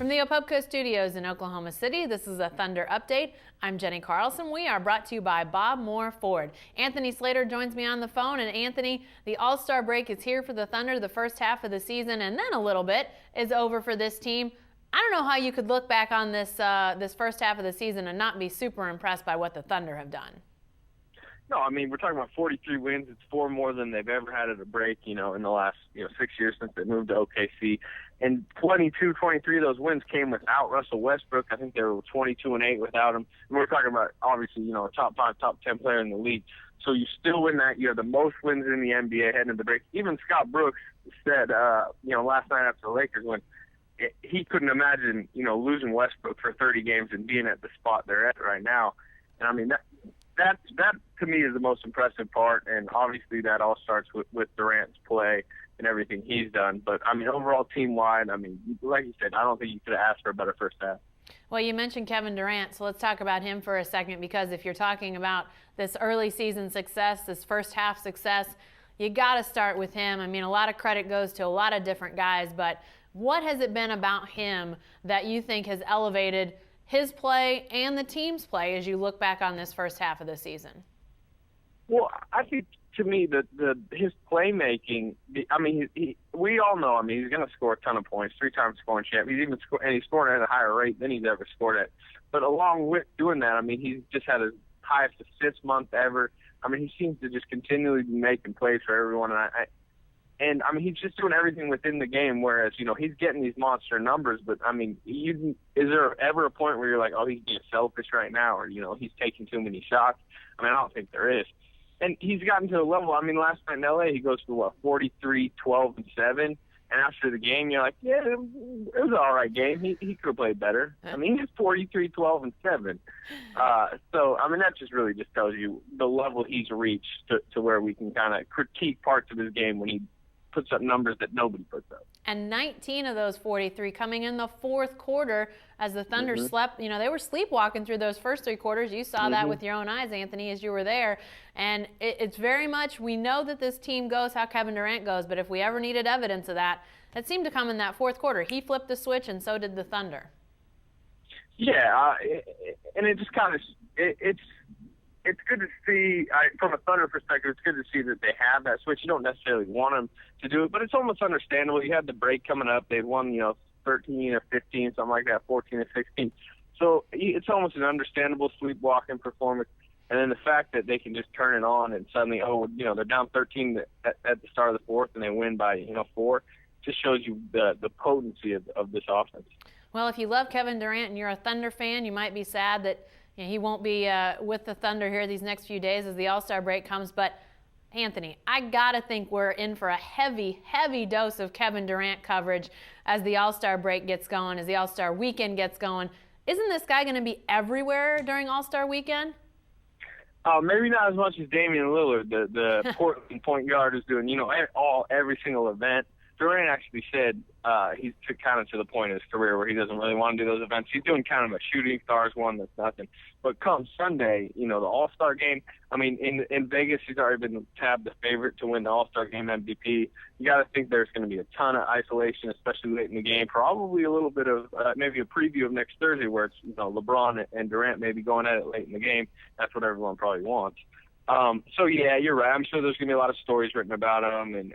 From the Opubco Studios in Oklahoma City, this is a Thunder Update. I'm Jenny Carlson. We are brought to you by Bob Moore Ford. Anthony Slater joins me on the phone. And Anthony, the All-Star break is here for the Thunder. The first half of the season, and then a little bit, is over for this team. I don't know how you could look back on this first half of the season and not be super impressed by what the Thunder have done. No, I mean, we're talking about 43 wins. It's 4 more than they've ever had at a break, in the last, 6 years since they moved to OKC. And 23 of those wins came without Russell Westbrook. I think they were 22-8 without him. And we're talking about, obviously, a top 5, top 10 player in the league. So you still win that. You have the most wins in the NBA heading into the break. Even Scott Brooks said, last night after the Lakers win, he couldn't imagine, losing Westbrook for 30 games and being at the spot they're at right now. And, I mean, that to me is the most impressive part, and obviously that all starts with Durant's play and everything he's done. But, I mean, overall team-wide, I mean, like you said, I don't think you could have asked for a better first half. Well, you mentioned Kevin Durant, so let's talk about him for a second, because if you're talking about this early season success, this first half success, you got to start with him. I mean, a lot of credit goes to a lot of different guys, but what has it been about him that you think has elevated his play and the team's play as you look back on this first half of the season? Well, I think to me that his playmaking, I mean, we all know, I mean, he's going to score a ton of points, 3-time scoring champ. He's even and he's scoring at a higher rate than he's ever scored at. But along with doing that, I mean, he's just had his highest assist month ever. I mean, he seems to just continually be making plays for everyone. And I mean, he's just doing everything within the game, whereas, he's getting these monster numbers. But, I mean, is there ever a point where you're like, oh, he's being selfish right now, or, he's taking too many shots? I mean, I don't think there is. And he's gotten to a level, I mean, last night in L.A., he goes for, 43, 12, and 7. And after the game, you're like, yeah, it was an all right game. He could have played better. I mean, he's 43, 12, and 7. So, I mean, that just really just tells you the level he's reached to where we can kind of critique parts of his game when he puts up numbers that nobody puts up. And 19 of those 43 coming in the fourth quarter as the Thunder slept. They were sleepwalking through those first 3 quarters. You saw that with your own eyes, Anthony, as you were there. And it's very much, we know that this team goes how Kevin Durant goes, but if we ever needed evidence of that, it seemed to come in that fourth quarter. He flipped the switch, and so did the Thunder. Yeah, and it just kind of, it's good to see, from a Thunder perspective, it's good to see that they have that switch. You don't necessarily want them to do it, but it's almost understandable. You had the break coming up. They've won, 13 or 15, something like that, 14 or 16. So it's almost an understandable sleepwalking performance. And then the fact that they can just turn it on and suddenly, they're down 13 at the start of the fourth and they win by, 4, just shows you the potency of this offense. Well, if you love Kevin Durant and you're a Thunder fan, you might be sad that he won't be with the Thunder here these next few days as the All-Star break comes. But, Anthony, I got to think we're in for a heavy, heavy dose of Kevin Durant coverage as the All-Star break gets going, as the All-Star weekend gets going. Isn't this guy going to be everywhere during All-Star weekend? Maybe not as much as Damian Lillard, the Portland point guard, is doing, every single event. Durant actually said he's kind of to the point in his career where he doesn't really want to do those events. He's doing kind of a shooting stars one that's nothing. But come Sunday, the All-Star game, I mean, in Vegas, he's already been tabbed the favorite to win the All-Star game MVP. You got to think there's going to be a ton of isolation, especially late in the game. Probably a little bit of maybe a preview of next Thursday where it's LeBron and Durant maybe going at it late in the game. That's what everyone probably wants. So, yeah, you're right. I'm sure there's going to be a lot of stories written about him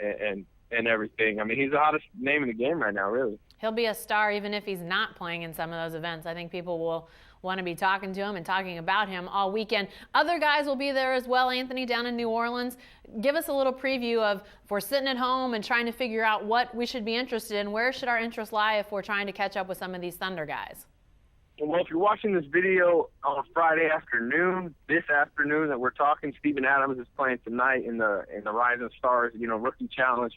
and everything. I mean, he's the hottest name in the game right now, really. He'll be a star even if he's not playing in some of those events. I think people will want to be talking to him and talking about him all weekend. Other guys will be there as well, Anthony, down in New Orleans. Give us a little preview of, if we're sitting at home and trying to figure out what we should be interested in, where should our interest lie if we're trying to catch up with some of these Thunder guys? Well, if you're watching this video on Friday afternoon, this afternoon that we're talking, Steven Adams is playing tonight in the Rising Stars, Rookie Challenge.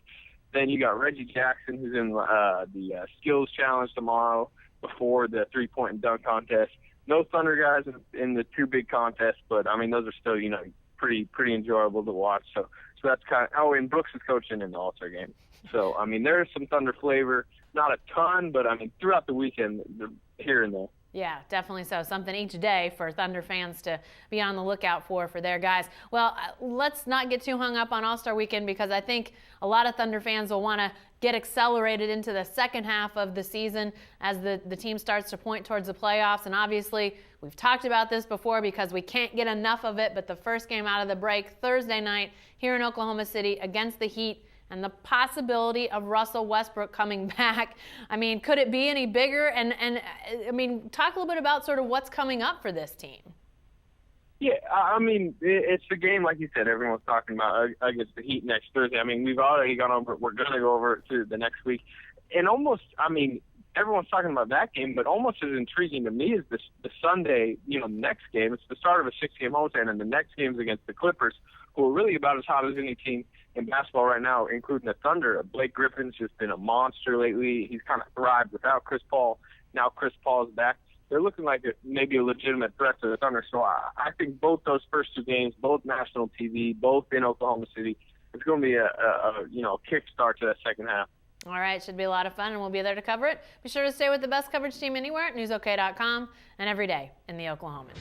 Then you got Reggie Jackson, who's in the Skills Challenge tomorrow before the 3-point and dunk contest. No Thunder guys in the 2 big contests, but I mean those are still pretty enjoyable to watch. So that's kind of. And Brooks is coaching in the All-Star game. So I mean there's some Thunder flavor, not a ton, but I mean throughout the weekend here and there. Yeah, definitely so. Something each day for Thunder fans to be on the lookout for their guys. Well, let's not get too hung up on All-Star Weekend, because I think a lot of Thunder fans will want to get accelerated into the second half of the season as the team starts to point towards the playoffs. And obviously, we've talked about this before because we can't get enough of it, but the first game out of the break Thursday night here in Oklahoma City against the Heat, and the possibility of Russell Westbrook coming back. I mean, could it be any bigger? And I mean, talk a little bit about sort of what's coming up for this team. Yeah, I mean, it's the game, like you said, everyone's talking about against the Heat next Thursday. I mean, we've already gone over it. We're going to go over it to the next week. And almost, I mean, everyone's talking about that game, but almost as intriguing to me is the Sunday, next game. It's the start of a 6-game homestand, and the next game's against the Clippers, who are really about as hot as any team in basketball right now, including the Thunder. Blake Griffin's just been a monster lately. He's kind of thrived without Chris Paul. Now Chris Paul is back. They're looking like maybe a legitimate threat to the Thunder. So I think both those first two games, both national TV, both in Oklahoma City, it's going to be a kickstart to that second half. All right, should be a lot of fun, and we'll be there to cover it. Be sure to stay with the best coverage team anywhere at newsok.com and every day in the Oklahoman.